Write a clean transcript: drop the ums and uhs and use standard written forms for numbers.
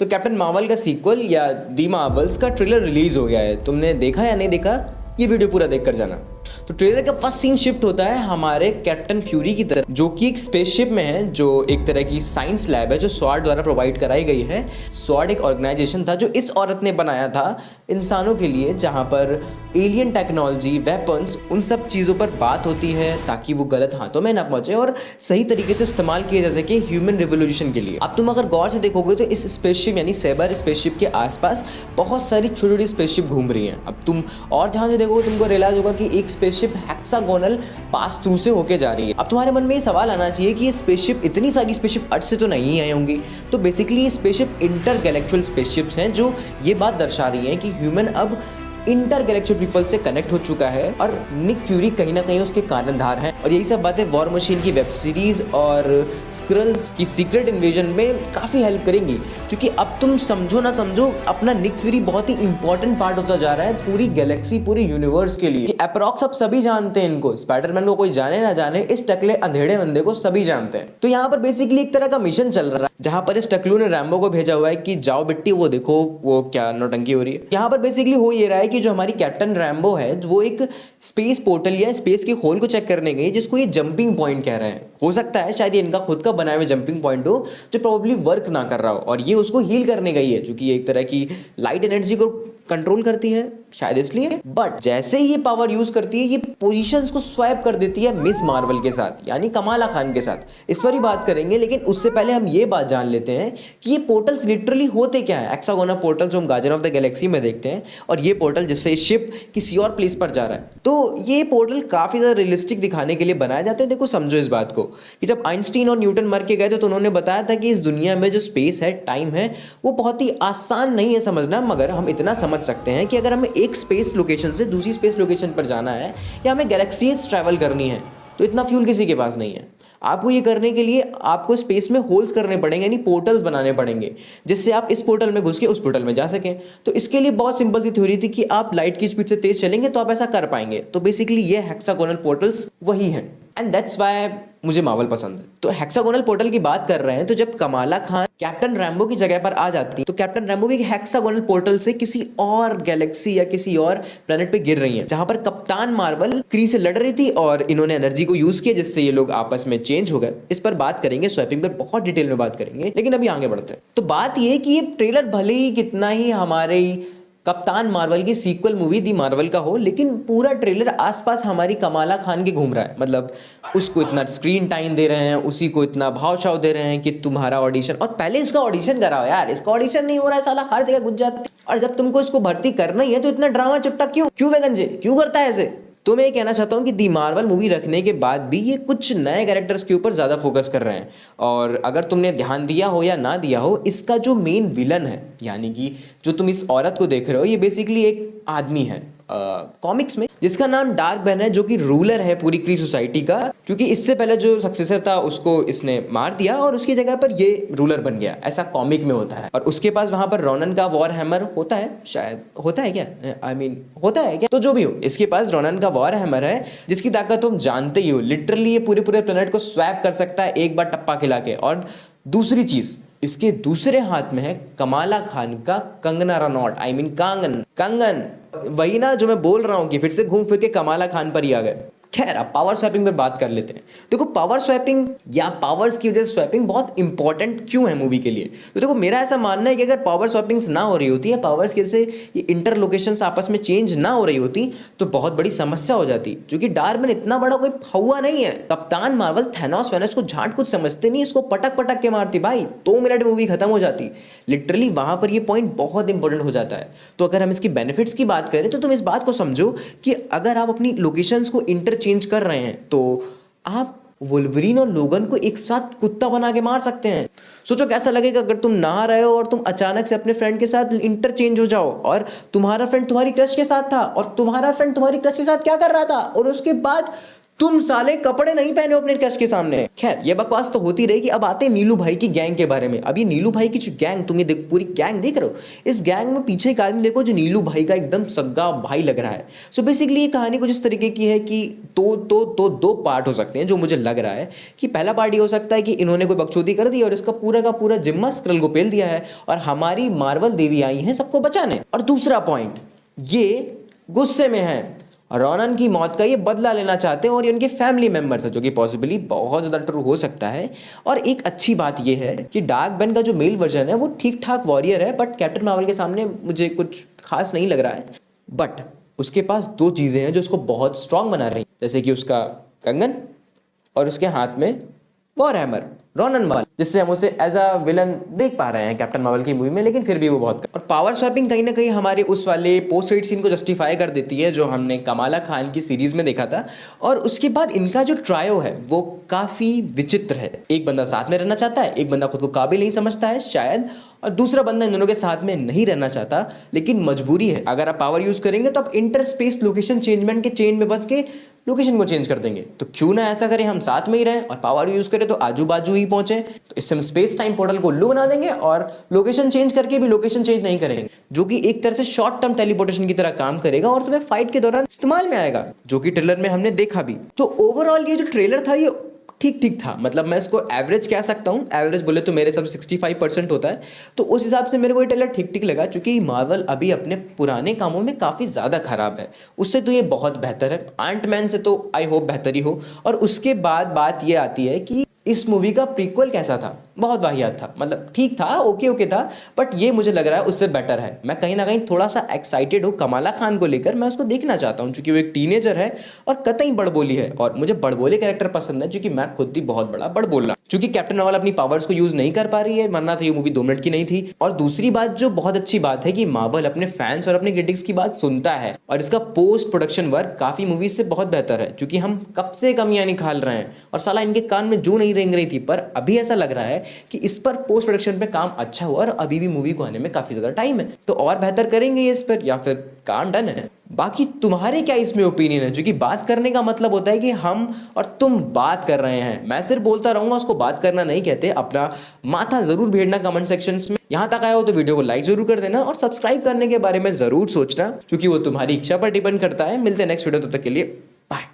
तो captain Marvel का sequel या दी मार्वल्स का ट्रेलर रिलीज हो गया है। तुमने देखा या नहीं देखा, ये वीडियो पूरा देख कर जाना। तो ट्रेलर का फर्स्ट सीन शिफ्ट होता है हमारे कैप्टन फ्यूरी की तरफ, जो कि एक स्पेसशिप में है, जो एक तरह की साइंस लैब है जो स्वॉर्ड द्वारा प्रोवाइड कराई गई है। स्वॉर्ड एक ऑर्गेनाइजेशन था जो इस औरत ने बनाया था इंसानों के लिए, जहां पर एलियन टेक्नोलॉजी, वेपन्स, उन सब चीज़ों पर बात होती है ताकि वो गलत हाथों में ना पहुंचे और सही तरीके से इस्तेमाल किए जा सके ह्यूमन रिवोल्यूशन के लिए। अब तुम अगर गौर से देखोगे तो इस स्पेसशिप यानी सेबर स्पेसशिप के आसपास बहुत सारी छोटी छोटी स्पेसशिप घूम रही हैं। अब तुम और ध्यान से देखोगे तुमको रियलाइज होगा कि एक स्पेसशिप हेक्सागोनल पास थ्रू से होके जा रही है। अब तुम्हारे मन में ये सवाल आना चाहिए कि ये स्पेसशिप, इतनी सारी स्पेसशिप अर्थ से तो नहीं आई होंगी। तो बेसिकली ये स्पेसशिप इंटर गैलेक्चुअल स्पेसशिप्स हैं, जो ये बात दर्शा रही हैं कि ह्यूमन अब इंटर गैलेक्टिक पीपल से कनेक्ट हो चुका है और निक फ्यूरी कहीं ना कहीं उसके कारणधार हैं। और यही सब बातें वॉर मशीन की वेब सीरीज और स्क्रल्स की सीक्रेट इन्वेजन में काफ़ी हेल्प करेंगी, क्योंकि अब तुम समझो ना समझो, अपना निक फ्यूरी बहुत ही इंपॉर्टेंट पार्ट होता जा रहा है पूरी गैलेक्सी, पूरे यूनिवर्स के लिए। अप्रॉक्स अब सभी जानते हैं इनको, स्पाइडरमैन को कोई जाने ना जाने, इस टकले अंधेड़े बंदे को सभी जानते हैं। तो यहाँ पर बेसिकली एक तरह का मिशन चल रहा है, जहाँ पर इस टकलू ने रैम्बो को भेजा हुआ है कि जाओ बिट्टी वो देखो वो क्या नौटंकी हो रही है। यहाँ पर बेसिकली हो ये रहा है कि जो हमारी कैप्टन रैम्बो है वो एक स्पेस पोर्टल या स्पेस के होल को चेक करने गई, जिसको ये जंपिंग पॉइंट कह रहे हैं। हो सकता है शायद ये इनका खुद का बनाया हुआ जंपिंग पॉइंट हो जो प्रोबेबली वर्क ना कर रहा हो, और ये उसको हील करने गई है, जो कि एक तरह की लाइट एनर्जी को कंट्रोल करती है शायद इसलिए। बट जैसे ही ये पावर यूज करती है, ये पोजीशंस को स्वैप कर देती है मिस मार्वल के साथ, यानी कमाला खान के साथ। इस पर ही बात करेंगे, लेकिन उससे पहले हम ये बात जान लेते हैं कि ये पोर्टल्स लिटरली होते क्या है। हेक्सागोनल पोर्टल जो हम गार्डियन ऑफ द गैलेक्सी में देखते हैं, और ये पोर्टल जिससे शिप किसी और प्लेस पर जा रहा है। तो ये पोर्टल काफी ज्यादा रियलिस्टिक दिखाने के लिए बनाए जाते हैं। देखो समझो इस बात को कि जब आइंस्टीन और न्यूटन मर के गए थे तो उन्होंने बताया था कि इस दुनिया में जो स्पेस है, टाइम है, वो बहुत ही आसान नहीं है समझना, मगर हम इतना समझ सकते हैं कि अगर हमें एक स्पेस लोकेशन से दूसरी स्पेस लोकेशन पर जाना है या हमें गैलेक्सीज ट्रैवल करनी है, तो इतना फ्यूल किसी के पास नहीं है। आपको ये करने के लिए आपको स्पेस में होल्स करने पड़ेंगे, यानी पोर्टल्स बनाने पड़ेंगे, जिससे आप इस पोर्टल में घुस के उस पोर्टल में जा सकें। तो इसके लिए बहुत सिंपल सी थ्योरी थी कि आप लाइट की स्पीड से तेज चलेंगे तो आप ऐसा कर पाएंगे। तो बेसिकली ये हेक्सागोनल पोर्टल्स वही हैं, एंड दैट्स व्हाई मुझे मार्वल पसंद है। तो हेक्सागोनल पोर्टल की बात कर रहे हैं, तो जब कमाला खान कैप्टन रैम्बो की जगह पर आ जाती है, तो कैप्टन रैम्बो भी एक हेक्सागोनल पोर्टल से किसी और गैलेक्सी या किसी और प्लेनेट पे गिर रही है, जहां पर कप्तान मार्वल क्री से लड़ रही थी और इन्होंने एनर्जी को यूज किया, जिससे ये लोग आपस में चेंज हो गए। इस पर बात करेंगे, स्वैपिंग पर बहुत डिटेल में बात करेंगे, लेकिन अभी आगे बढ़ते हैं। तो बात यह कि ये ट्रेलर भले ही कितना ही हमारे कप्तान मार्वल की सीक्वल मूवी दी मार्वल का हो, लेकिन पूरा ट्रेलर आसपास हमारी कमाला खान के घूम रहा है। मतलब उसको इतना स्क्रीन टाइम दे रहे हैं, उसी को इतना भाव छाव दे रहे हैं कि तुम्हारा ऑडिशन, और पहले इसका ऑडिशन कराओ यार, इसका ऑडिशन नहीं हो रहा है, साला हर जगह घुस जाते। और जब तुमको इसको भर्ती करना ही है तो इतना ड्रामा चिपटा क्यों बेगंजे क्यों करता है ऐसे। तो मैं ये कहना चाहता हूँ कि दी मार्वल मूवी रखने के बाद भी ये कुछ नए कैरेक्टर्स के ऊपर ज़्यादा फोकस कर रहे हैं। और अगर तुमने ध्यान दिया हो या ना दिया हो, इसका जो मेन विलन है, यानी कि जो तुम इस औरत को देख रहे हो, ये बेसिकली एक आदमी है कॉमिक्स में, जिसका नाम डार्क बैन है, जो कि रूलर है पूरी क्री सोसाइटी का, क्योंकि इससे पहले जो सक्सेसर था उसको इसने मार दिया और उसकी जगह पर ये रूलर बन गया, ऐसा कॉमिक में होता है। और उसके पास वहां पर रोनन का वॉर हैमर होता है, शायद होता है क्या, होता है क्या, तो जो भी हो, इसके पास रोनन का वॉर हैमर है, जिसकी ताकत तुम जानते ही हो, लिटरली ये पूरे प्लेनेट को स्वैप कर सकता है एक बार टप्पा खिला के। और दूसरी चीज, इसके दूसरे हाथ में है कमाला खान का कंगना रनौट, कंगन, वही ना जो मैं बोल रहा हूं कि फिर से घूम फिर के कमाला खान पर ही आ गए। खैर, अब पावर स्वैपिंग पे बात कर लेते हैं। देखो, पावर स्वैपिंग या पावर्स की वजह से स्वैपिंग बहुत इंपॉर्टेंट क्यों है मूवी के लिए। तो देखो, मेरा ऐसा मानना है कि अगर पावर स्वैपिंग्स ना हो रही होती है, पावर्स के से ये इंटर लोकेशंस आपस में चेंज ना हो रही होती, तो बहुत बड़ी समस्या हो जाती, क्योंकि डार्कमैन इतना बड़ा कोई फौआ नहीं है। कप्तान मार्वल थैनोस वेनस को झाट कुछ समझते नहीं, इसको पटक के मारती भाई, 2 मिनट मूवी खत्म हो जाती। लिटरली वहां पर ये पॉइंट बहुत इंपॉर्टेंट हो जाता है। तो अगर हम इसकी बेनिफिट्स की बात करें, तो तुम इस बात को समझो कि अगर आप अपनी लोकेशंस को इंटर चेंज कर रहे हैं, तो आप वुल्वरीन और लोगन को एक साथ कुत्ता बना के मार सकते हैं। सोचो कैसा लगेगा अगर तुम नहा रहे हो और तुम अचानक से अपने फ्रेंड के साथ इंटरचेंज हो जाओ, और तुम्हारा फ्रेंड तुम्हारी क्रश के साथ था, और तुम्हारा फ्रेंड तुम्हारी क्रश के साथ क्या कर रहा था, और उसके बाद तुम साले कपड़े नहीं पहने हो अपने क्रश के सामने। खैर ये बकवास तो होती रहेगी। अब आते हैं नीलू भाई की गैंग के बारे में। अब ये नीलू भाई की जो गैंग, तुम ये पूरी गैंग देख रहे हो, इस गैंग में पीछे एक आदमी देखो जो नीलू भाई का एकदम सग्गा भाई लग रहा है। सो बेसिकली ये कहानी कुछ इस तरीके की है कि दो पार्ट हो सकते हैं जो मुझे लग रहा है कि पहला पार्ट ये हो सकता है कि इन्होंने कोई बकचोदी कर दी और इसका पूरा का पूरा जिम्मा स्क्रल को पेल दिया है और हमारी मार्वल देवी आई हैं सबको बचाने। और दूसरा पॉइंट, ये गुस्से में है, रॉनन की मौत का ये बदला लेना चाहते हैं और ये उनके फैमिली मेंबर्स है, जो कि पॉसिबली बहुत ज़्यादा ट्रू हो सकता है। और एक अच्छी बात ये है कि डार्क बेन का जो मेल वर्जन है वो ठीक ठाक वॉरियर है, बट कैप्टन मार्वल के सामने मुझे कुछ खास नहीं लग रहा है। बट उसके पास दो चीज़ें हैं जो उसको बहुत स्ट्रांग बना रही हैं, जैसे कि उसका कंगन और उसके हाथ में वॉर हैमर रॉनन वाला, जिससे हम उसे एज अ विलन देख पा रहे हैं कैप्टन मार्वल की मूवी में, लेकिन फिर भी वो बहुत और पावर स्वैपिंग कहीं ना कहीं हमारे उस वाले पोस्ट क्रेडिट सीन को जस्टिफाई कर देती है जो हमने कमाला खान की सीरीज में देखा था। और उसके बाद इनका जो ट्रायो है वो काफ़ी विचित्र है। एक बंदा साथ में रहना चाहता है, एक बंदा खुद को काबिल नहीं समझता है शायद, और दूसरा बंदा इन दोनों के साथ में नहीं रहना चाहता, लेकिन मजबूरी है। अगर आप पावर यूज करेंगे तो आप इंटर स्पेस लोकेशन चेंजमेंट के चेन में बस के लोकेशन को चेंज कर देंगे, तो क्यों ना ऐसा करें, हम साथ में ही रहें और पावर यूज करें तो आजू बाजू ही पहुंचे। तो इससे हम स्पेस टाइम पोर्टल को उल्लू बना देंगे और लोकेशन चेंज करके भी लोकेशन चेंज नहीं करेंगे, जो कि एक तरह से शॉर्ट टर्म टेलीपोर्टेशन की तरह काम करेगा और तुम्हें फाइट के दौरान इस्तेमाल में आएगा, जो कि ट्रेलर में हमने देखा भी। तो ओवरऑल ये जो ट्रेलर था ये ठीक ठीक था, मतलब मैं इसको एवरेज कह सकता हूँ। एवरेज बोले तो मेरे सब 65% होता है, तो उस हिसाब से मेरे को ये ट्रेलर ठीक ठीक लगा। क्योंकि मार्वल अभी अपने पुराने कामों में काफ़ी ज़्यादा खराब है, उससे तो ये बहुत बेहतर है। आंट मैन से तो आई होप बेहतर ही हो। और उसके बाद बात ये आती है कि इस मूवी का प्रीक्वल कैसा था, बहुत वाहियात था, मतलब ठीक था, ओके था, बट ये मुझे लग रहा है उससे बेटर है। मैं कहीं ना कहीं थोड़ा सा एक्साइटेड हूँ कमाला खान को लेकर, मैं उसको देखना चाहता हूँ क्योंकि वो एक टीनेजर है और कतई बड़बोली है और मुझे बड़बोले कैरेक्टर पसंद है, क्योंकि मैं खुद भी बहुत बड़ा बड़बोला। क्योंकि कैप्टन मार्वल अपनी पावर्स को यूज नहीं कर पा रही है, वरना तो ये मूवी 2 मिनट की नहीं थी। और दूसरी बात जो बहुत अच्छी बात है कि मार्वल अपने फैंस और अपने क्रिटिक्स की बात सुनता है और इसका पोस्ट प्रोडक्शन वर्क काफी मूवीज से बहुत बेहतर है, क्योंकि हम कब से कमियां निकाल रहे हैं और साला इनके कान में जू नहीं रेंग रही थी, पर अभी ऐसा लग रहा है कि इस पर पोस्ट प्रोडक्शन पे काम अच्छा हुआ और अभी भी मूवी को आने में काफी ज्यादा टाइम है, तो और बेहतर करेंगे इस पर या फिर काम डन है। बाकी तुम्हारे क्या इसमें ओपिनियन है, जो कि बात करने का मतलब होता है कि हम और तुम बात कर रहे हैं, मैं सिर्फ बोलता रहूंगा, उसको बात करना नहीं कहते। अपना माथा जरूर भेजना कमेंट सेक्शंस में। यहां तक आया हो तो वीडियो को लाइक जरूर कर देना और सब्सक्राइब करने के बारे में जरूर सोचना, क्योंकि वो तुम्हारी इच्छा पर डिपेंड करता है। मिलते हैं नेक्स्ट वीडियो, तब तक के लिए